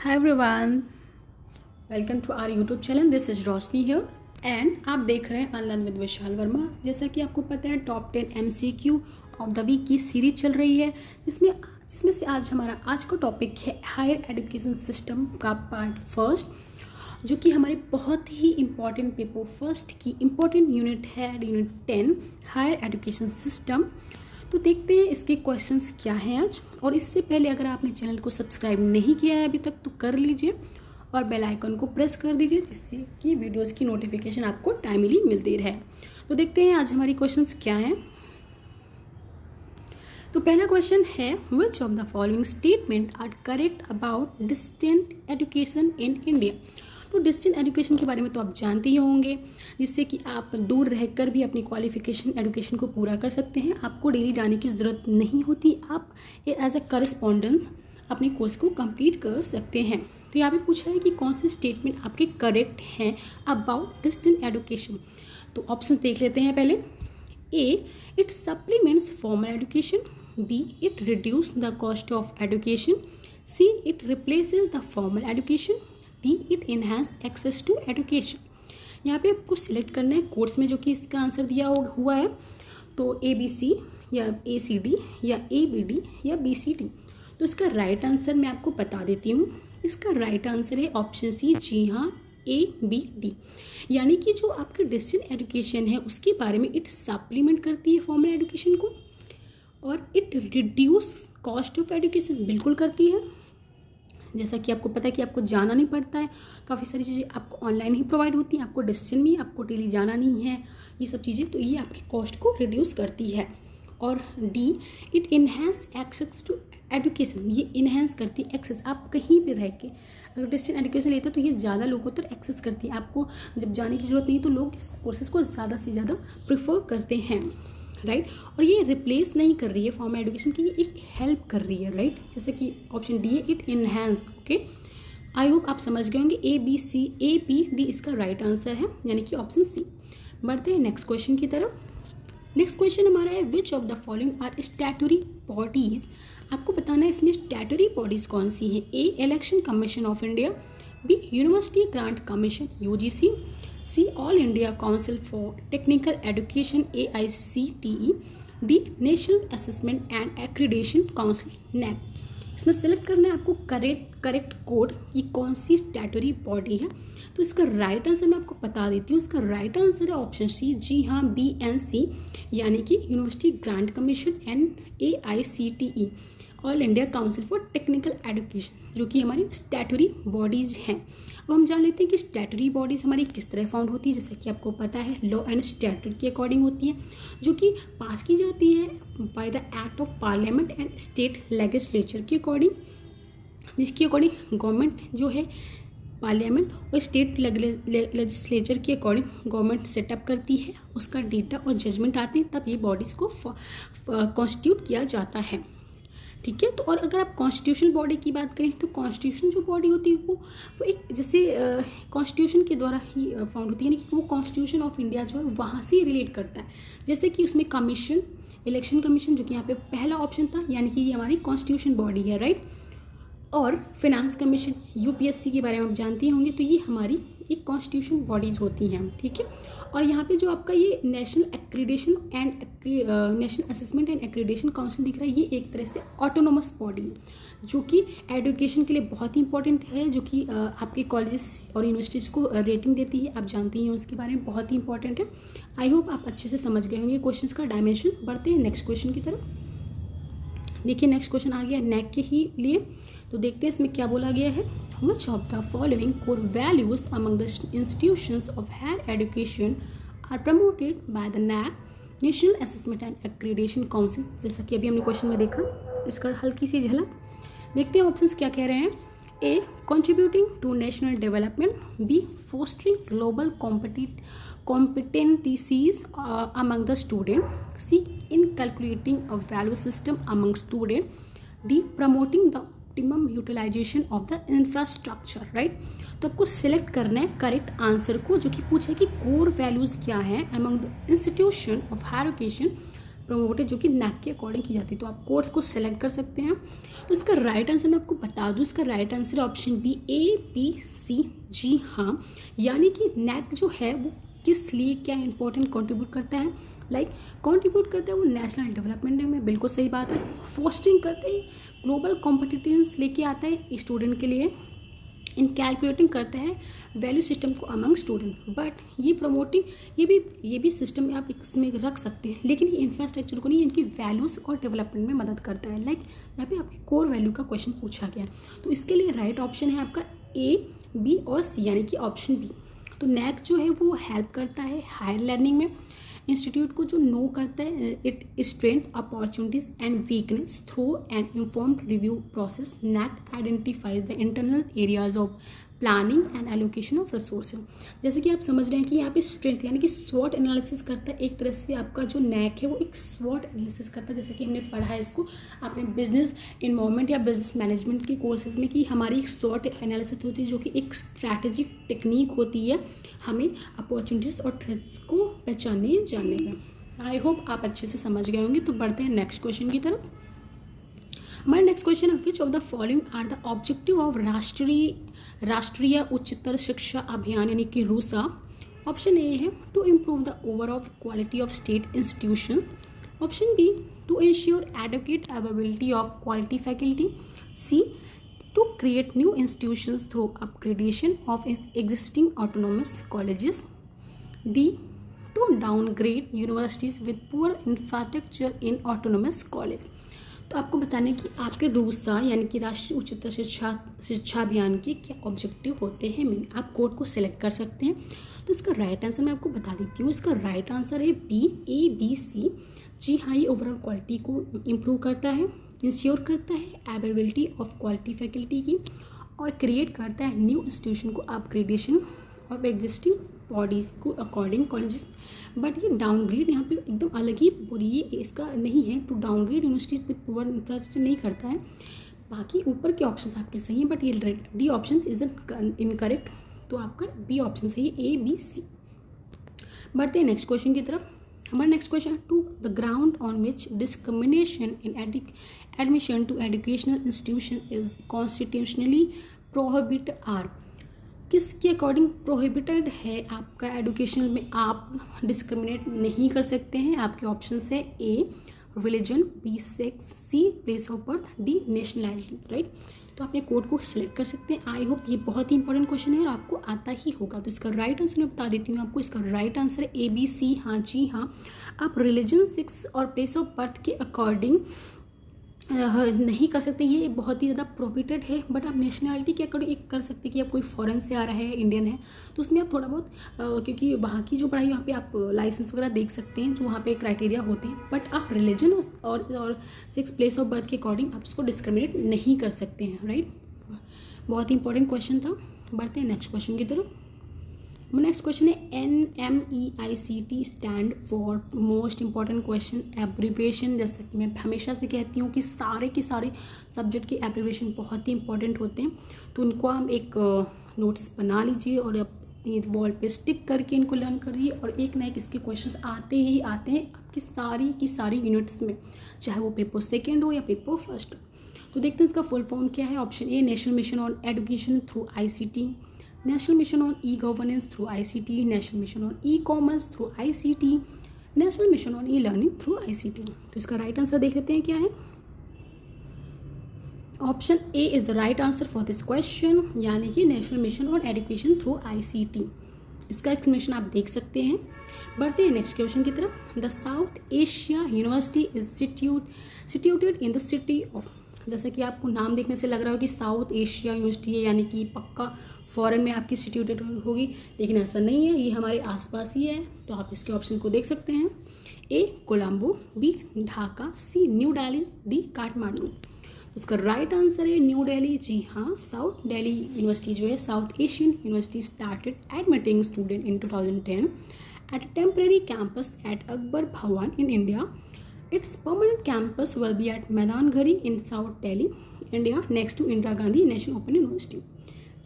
Hi everyone, welcome to our YouTube channel. This is Roshni here and आप देख रहे हैं अनलर्न विद विशाल वर्मा। जैसा कि आपको पता है top 10 MCQ of the week की सीरीज चल रही है जिसमें से आज हमारा आज का टॉपिक है हायर एजुकेशन सिस्टम का पार्ट फर्स्ट, जो कि हमारे बहुत ही इम्पॉर्टेंट पेपर फर्स्ट की इम्पॉर्टेंट यूनिट है, यूनिट 10 हायर एजुकेशन सिस्टम। तो देखते हैं इसके क्वेश्चंस क्या हैं आज। और इससे पहले अगर आपने चैनल को सब्सक्राइब नहीं किया है अभी तक तो कर लीजिए और बेल आइकन को प्रेस कर दीजिए जिससे कि वीडियोस की नोटिफिकेशन आपको टाइमली मिलती रहे। तो देखते हैं आज हमारी क्वेश्चंस क्या हैं। तो पहला क्वेश्चन है which of the following statement are correct about distant education in India. तो डिस्टेंट एजुकेशन के बारे में तो आप जानते ही होंगे, जिससे कि आप दूर रहकर भी अपनी क्वालिफिकेशन एजुकेशन को पूरा कर सकते हैं। आपको डेली जाने की ज़रूरत नहीं होती, आप एज अ करस्पॉन्डेंस अपने कोर्स को कंप्लीट कर सकते हैं। तो यहाँ पे पूछा है कि कौन से स्टेटमेंट आपके करेक्ट हैं अबाउट डिस्टेंट एजुकेशन। तो ऑप्शन देख लेते हैं पहले। A, it supplements formal education. B, it reduce the cost of education. C, it replaces the formal education. D, it enhance access to education. यहाँ पे आपको सिलेक्ट करना है कोर्स में जो कि इसका आंसर दिया हुआ है, तो ABC या ACD या ABD या BCD। तो इसका राइट आंसर मैं आपको बता देती हूँ। इसका राइट आंसर है ऑप्शन सी, जी हाँ, ABD। यानी कि जो आपकी डिस्टेंट एजुकेशन है उसके बारे में इट सप्लीमेंट करती है फॉर्मल एजुकेशन को, और it reduce cost of education बिल्कुल करती है। जैसा कि आपको पता है कि आपको जाना नहीं पड़ता है, काफ़ी सारी चीज़ें आपको ऑनलाइन ही प्रोवाइड होती हैं, आपको डिस्टेंस में आपको डेली जाना नहीं है, ये सब चीज़ें, तो ये आपकी कॉस्ट को रिड्यूस करती है। और D, it enhance access to education. ये इन्हेंस करती है एक्सेस, आप कहीं भी रह के अगर डिस्टेंस एजुकेशन लेते हो तो ये ज़्यादा लोगों तक एक्सेस करती है। आपको जब जाने की ज़रूरत नहीं तो लोग इस कोर्सेज को ज़्यादा से ज़्यादा प्रेफर करते हैं, राइट। और ये रिप्लेस नहीं कर रही है फॉर्मल एजुकेशन की, ये एक हेल्प कर रही है, राइट। जैसे कि ऑप्शन डी है, it enhance. Okay, I hope आप समझ गए होंगे। ABCAPD इसका राइट आंसर है, यानी कि ऑप्शन सी। बढ़ते हैं नेक्स्ट क्वेश्चन की तरफ। नेक्स्ट क्वेश्चन हमारा है which of the following are statutory bodies. आपको बताना है इसमें स्टैट्यूटरी बॉडीज कौन सी हैं। A, election commission of India. B, university grant commission UGC। C, all India council for technical education AICTE। D, national assessment and accreditation council NAAC। इसमें select करना है आपको करेक्ट कोड कि कौन सी स्टैट्यूटरी बॉडी है। तो इसका राइट आंसर मैं आपको बता देती हूँ। इसका राइट आंसर है ऑप्शन सी, जी हाँ, BNC, यानी कि university grant commission and AICTE, all India council for technical education, जो कि हमारी स्टैट्यूटरी बॉडीज़ हैं। अब हम जान लेते हैं कि स्टैट्यूटरी बॉडीज़ हमारी किस तरह फाउंड होती है। जैसे कि आपको पता है लॉ एंड स्टैट्यूट के अकॉर्डिंग होती है, जो कि पास की जाती है by the act of parliament and state legislature के अकॉर्डिंग, जिसके अकॉर्डिंग गवर्नमेंट जो है पार्लियामेंट और स्टेट लेजिस्लेचर के अकॉर्डिंग गवर्नमेंट सेटअप करती है, उसका डेटा और जजमेंट आते हैं, तब ये बॉडीज़ को कॉन्स्टिट्यूट किया जाता है, ठीक है। तो और अगर आप कॉन्स्टिट्यूशन बॉडी की बात करें तो कॉन्स्टिट्यूशन जो बॉडी होती है वो एक जैसे कॉन्स्टिट्यूशन के द्वारा ही फाउंड होती है, यानी कि वो कॉन्स्टिट्यूशन ऑफ इंडिया जो है वहाँ से रिलेट करता है। जैसे कि उसमें कमीशन, इलेक्शन कमीशन जो कि यहाँ पे पहला ऑप्शन था, यानी कि ये हमारी कॉन्स्टिट्यूशन बॉडी है, राइट। और फिनांस कमीशन UPSC के बारे में आप जानते होंगे, तो ये हमारी एक कॉन्स्टिट्यूशन बॉडीज होती हैं, ठीक है। और यहाँ पे जो आपका ये national accreditation and national assessment and accreditation council दिख रहा है, ये एक तरह से ऑटोनोमस बॉडी है जो कि एजुकेशन के लिए बहुत ही इंपॉर्टेंट है, जो कि आपके कॉलेजेस और यूनिवर्सिटीज़ को रेटिंग देती है। आप जानते ही हैं उसके बारे में, बहुत ही इंपॉर्टेंट है। आई होप आप अच्छे से समझ गए होंगे क्वेश्चन का डायमेंशन। बढ़ते हैं नेक्स्ट क्वेश्चन की तरफ। देखिए नेक्स्ट क्वेश्चन आ गया NAAC के ही लिए, तो देखते हैं इसमें क्या बोला गया है। Which of the following core values among the institutions of higher education are promoted by the NAAC, National Assessment and Accreditation Council। जैसा कि अभी हमने क्वेश्चन में देखा, इसका हल्की सी झलक देखते हैं। ऑप्शंस क्या कह रहे हैं। A, contributing to national development। B, fostering global competencies among the student। C, inculcating a value system among student। D, promoting the optimum utilisation of the infrastructure, right. तो आपको सिलेक्ट करना है करेक्ट आंसर को, जो कि पूछे कि core values क्या हैं among the institution of higher education promoted जो कि नैक के अकॉर्डिंग की जाती है। तो आप कोर्स को सेलेक्ट कर सकते हैं। तो इसका राइट आंसर मैं आपको बता दूं, इसका राइट आंसर है option B, A B C. जी हाँ, यानी कि नैक जो है वो किस लिए क्या इंपॉर्टेंट कंट्रीब्यूट करता है, कंट्रीब्यूट करता है वो नेशनल डेवलपमेंट में, बिल्कुल सही बात है। फोस्टिंग करते ही ग्लोबल कॉम्पिटिटिव्स लेके आता है स्टूडेंट के लिए। इन कैलकुलेटिंग करता है वैल्यू सिस्टम को अमंग स्टूडेंट। बट ये प्रमोटिंग ये भी सिस्टम आप इसमें रख सकते हैं, लेकिन ये इंफ्रास्ट्रक्चर को नहीं, इनकी वैल्यूज़ और डेवलपमेंट में मदद करता है। यहाँ पे आपकी कोर वैल्यू का क्वेश्चन पूछा गया। तो इसके लिए राइट ऑप्शन है आपका ए बी और सी, यानी कि ऑप्शन बी। तो नैक जो है वो हेल्प करता है हायर लर्निंग में। इंस्टीट्यूट को जो नो करता है it strength opportunities and weakness through an informed review process. NAAC identifies the internal areas of planning and allocation of resources. जैसे कि आप समझ रहे हैं कि यहाँ पे स्ट्रेंथ यानी कि स्वॉट एनालिसिस करता है। एक तरह से आपका जो नैक है वो एक स्वॉट एनालिसिस करता है, जैसे कि हमने पढ़ा है इसको अपने बिजनेस इन्वायरमेंट या बिजनेस मैनेजमेंट के कोर्सेज में, कि हमारी एक स्वॉट एनालिसिस होती है जो कि एक स्ट्रैटेजिक टेक्निक होती है हमें अपॉर्चुनिटीज़ और थ्रेट्स को पहचानने जानने में। आई होप आप अच्छे से समझ गए होंगे। तो बढ़ते हैं नेक्स्ट क्वेश्चन की तरफ। हमारा नेक्स्ट क्वेश्चन है, which of the following are the objective of राष्ट्रीय उच्चतर शिक्षा अभियान यानी कि रूसा। ऑप्शन ए है to improve the overall quality of state institution. Option B to ensure adequate availability of quality faculty. C to create new institutions through upgradation of existing autonomous colleges. D to downgrade universities with poor infrastructure in autonomous college. तो आपको बताने कि आपके रूसा यानी कि राष्ट्रीय उच्चतर शिक्षा अभियान के क्या ऑब्जेक्टिव होते हैं। आप कोड को सिलेक्ट कर सकते हैं। तो इसका राइट आंसर मैं आपको बता देती हूँ। इसका राइट आंसर है बी, ए बी सी। जी हाँ, ये ओवरऑल क्वालिटी को इम्प्रूव करता है, इंश्योर करता है अवेलेबिलिटी ऑफ क्वालिटी फैकल्टी की, और क्रिएट करता है न्यू इंस्टीट्यूशन को अपग्रेडेशन ऑफ एग्जिस्टिंग बॉडीज़ को अकॉर्डिंग कॉलेजेस। बट ये डाउनग्रेड यहाँ पे एकदम अलग ही ये इसका नहीं है। To downgrade universities with poor infrastructure नहीं करता है। बाकी ऊपर के ऑप्शन आपके सही हैं, बट ये डी ऑप्शन इज इनकरेक्ट। तो आपका बी ऑप्शन सही है, ए बी सी। बढ़ते हैं नेक्स्ट क्वेश्चन की तरफ। हमारा नेक्स्ट क्वेश्चन है, to the ground on which discrimination in admission to educational institution is constitutionally prohibit are. किसके अकॉर्डिंग प्रोहिबिटेड है आपका एडुकेशनल में आप डिस्क्रिमिनेट नहीं कर सकते हैं। आपके ऑप्शन है A religion, B sex, C place of birth, D nationality. Right, तो आप ये कोड को सिलेक्ट कर सकते हैं। आई होप ये बहुत ही इंपॉर्टेंट क्वेश्चन है और आपको आता ही होगा। तो इसका राइट आंसर मैं बता देती हूँ आपको। इसका राइट आंसर है ए बी सी। हाँ जी हाँ, आप रिलीजन, सेक्स और प्लेस ऑफ बर्थ के अकॉर्डिंग नहीं कर सकते, ये बहुत ही ज़्यादा प्रोहिबिटेड है। बट आप नेशनैलिटी के अकॉर्डिंग एक कर सकते हैं कि आप कोई फॉरेन से आ रहा है, इंडियन है, तो उसमें आप थोड़ा बहुत क्योंकि वहाँ की जो पढ़ाई, यहाँ पे आप लाइसेंस वगैरह देख सकते हैं जो वहाँ पे क्राइटेरिया होते हैं। बट आप रिलीजन और सेक्स, प्लेस ऑफ बर्थ के अकॉर्डिंग आप उसको डिस्क्रिमिनेट नहीं कर सकते हैं। राइट, बहुत ही इंपॉर्टेंट क्वेश्चन था। बढ़ते हैं नेक्स्ट क्वेश्चन की तरफ। नेक्स्ट क्वेश्चन है NMEICT stand for most important question abbreviation. जैसा कि मैं हमेशा से कहती हूँ कि सारे के सारे सब्जेक्ट के एब्रीविएशन बहुत ही इंपॉर्टेंट होते हैं। तो उनको हम एक नोट्स बना लीजिए और अपनी वॉल पे स्टिक करके इनको लर्न करिए, और एक ना एक इसके क्वेश्चन आते ही आते हैं आपकी सारी की सारी यूनिट्स में, चाहे वो पेपर सेकेंड हो या पेपर फर्स्ट हो। तो देखते हैं इसका फुल फॉर्म क्या है। Option A national mission on education through ICT, national mission on e governance through ICT, national mission on e commerce through ICT, national mission on e learning through ICT। तो इसका right answer देख लेते हैं क्या है। Option A is the right answer for this question, यानी कि national mission on education through ICT। इसका एक्सप्लेनेशन आप देख सकते हैं। बढ़ते हैं नेक्स्ट क्वेश्चन की तरफ। The south Asia university is situated in the city of. जैसा कि आपको नाम देखने से लग रहा हो कि साउथ एशिया यूनिवर्सिटी है, यानी कि पक्का फॉरेन में आपकी सिट्यूटेड होगी, लेकिन ऐसा नहीं है, ये हमारे आसपास ही है। तो आप इसके ऑप्शन को देख सकते हैं। A Colombo, B Dhaka, C new Delhi, D Kathmandu. उसका राइट आंसर है न्यू दिल्ली। जी हाँ, साउथ दिल्ली यूनिवर्सिटी जो है south Asian university started admitting student in 2010 at a temporary campus at Akbar Bhavan in India. Its permanent campus will be at Maidan Ghari in South Delhi, India, next to Indira Gandhi National Open University.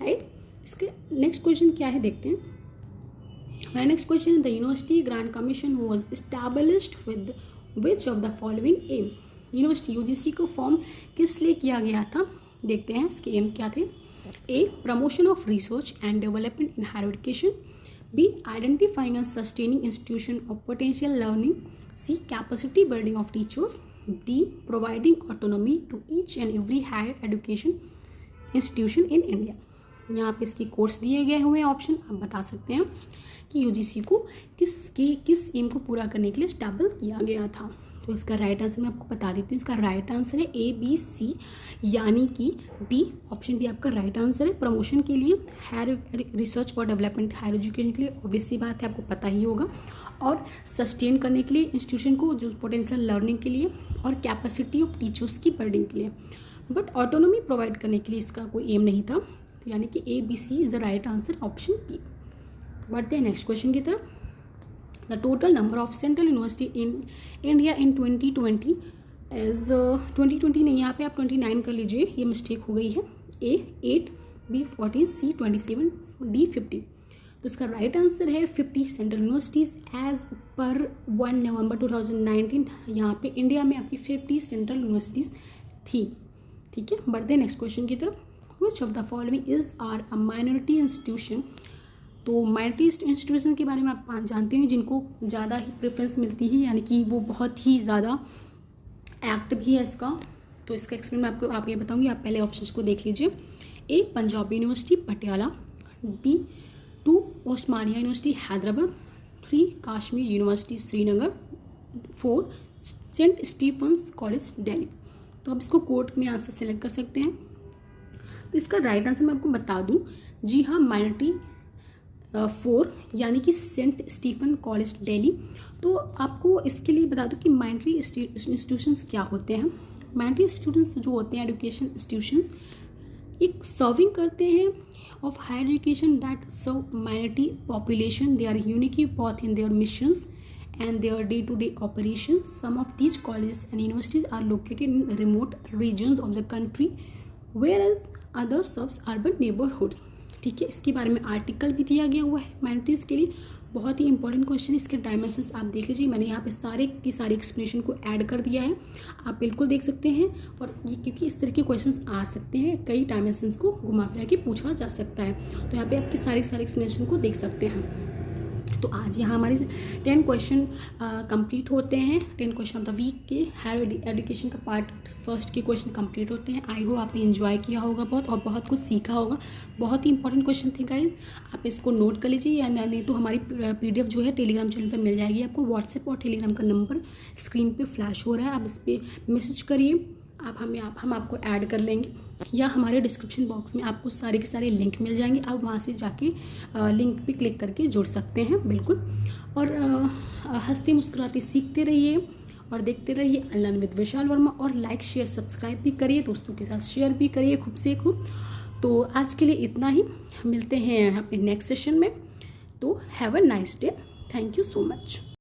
Right? इसके next question क्या है देखते हैं। Next question, the university grant commission was established with which of the following AIIMS, university UGC को form किस लिए किया गया था, देखते हैं इसके एम क्या थे। A, promotion of research and development in higher education, B, identifying and sustaining institution of potential learning, C, capacity building of teachers, D, providing autonomy to each and every higher education institution in India. यहाँ पे इसकी course दिए गए हुए option, आप बता सकते हैं कि यूजीसी को किस एम को पूरा करने के लिए स्टैब्लिश किया गया था। तो इसका राइट आंसर मैं आपको बता देती हूँ, इसका राइट आंसर है ए, बी, सी, यानी कि बी ऑप्शन भी आपका राइट आंसर है। प्रमोशन के लिए, हायर रिसर्च और डेवलपमेंट हायर एजुकेशन के लिए, ऑब्वियस सी बात है आपको पता ही होगा, और सस्टेन करने के लिए इंस्टीट्यूशन को, जो पोटेंशियल लर्निंग के लिए, और कैपेसिटी ऑफ टीचर्स की बिल्डिंग के लिए, बट ऑटोनॉमी प्रोवाइड करने के लिए इसका कोई एम नहीं था। तो यानी कि A, B, C is the right answer, option B. बढ़ते हैं नेक्स्ट क्वेश्चन की तरफ। The total number of central university in India in 2020 as 2020 नहीं, यहाँ पे आप 29 कर लीजिए, ये मिस्टेक हो गई है। ए 8, बी 14, सी 27, डी 50। तो इसका राइट आंसर है 50 सेंट्रल यूनिवर्सिटीज़ एज पर 1 नवंबर 2019। यहाँ पे इंडिया में आपकी 50 सेंट्रल यूनिवर्सिटीज़ थी। ठीक है, बढ़ते हैं नेक्स्ट क्वेश्चन की तरफ। Which of the following is are a minority institution. तो माइनॉरिटी इंस्टीट्यूशन के बारे में आप जानते हैं, जिनको ज़्यादा ही प्रेफरेंस मिलती है, यानी कि वो बहुत ही ज़्यादा एक्ट भी है इसका। तो इसका एक्सप्लेन मैं आपको ये बताऊंगी, आप पहले ऑप्शंस को देख लीजिए। A, Punjab university Patiala, B 2, Osmania university Hyderabad, 3, Kashmir university Srinagar, 4, saint Stephen's college Delhi. तो आप इसको कोर्ट में आंसर सेलेक्ट कर सकते हैं। तो इसका राइट आंसर मैं आपको बता दूं, जी हाँ, माइनॉरिटी 4 यानी कि सेंट स्टीफन कॉलेज दिल्ली। तो आपको इसके लिए बता दूं कि माइनॉरिटी इंस्टीट्यूशंस क्या होते हैं। माइनॉरिटी इंस्टीट्यूशंस जो होते हैं, एजुकेशन इंस्टीट्यूशन, एक सर्विंग करते हैं of higher education that serve minority population. They are unique both in their missions and their day-to-day operations. Some of these colleges and universities are located in remote regions of the country, whereas others serves urban neighborhoods. ठीक है, इसके बारे में article भी दिया गया हुआ है माइनॉरिटीज़ के लिए। बहुत ही इंपॉर्टेंट क्वेश्चन, इसके डायमेंशंस आप देख लीजिए, मैंने यहाँ पे सारे की सारी एक्सप्लेनेशन को ऐड कर दिया है, आप बिल्कुल देख सकते हैं। और ये क्योंकि इस तरह के क्वेश्चंस आ सकते हैं, कई डायमेंशंस को घुमा फिरा के पूछा जा सकता है, तो यहाँ पे आपके सारे एक्सप्लेनेशन को देख सकते हैं। तो आज यहाँ हमारे 10 क्वेश्चन कंप्लीट होते हैं। 10 क्वेश्चन ऑफ द वीक के हायर एजुकेशन का पार्ट फर्स्ट के क्वेश्चन कंप्लीट होते हैं। आई होप आपने एंजॉय किया होगा बहुत, और बहुत कुछ सीखा होगा। बहुत ही इंपॉर्टेंट क्वेश्चन थे गाइज, आप इसको नोट कर लीजिए, या नहीं तो हमारी PDF जो है टेलीग्राम चैनल पर मिल जाएगी आपको। व्हाट्सएप और टेलीग्राम का नंबर स्क्रीन पर फ्लैश हो रहा है, आप इस पर मैसेज करिए, हम आपको ऐड कर लेंगे, या हमारे डिस्क्रिप्शन बॉक्स में आपको सारे के सारे लिंक मिल जाएंगे, आप वहाँ से जाके लिंक पे क्लिक करके जुड़ सकते हैं बिल्कुल। और हंसते मुस्कुराते सीखते रहिए और देखते रहिए अनलर्न विद विशाल वर्मा, और लाइक शेयर सब्सक्राइब भी करिए, दोस्तों के साथ शेयर भी करिए खूब से खूब। तो आज के लिए इतना ही, मिलते हैं अपने नेक्स्ट सेशन में। तो have a nice day, thank you so much.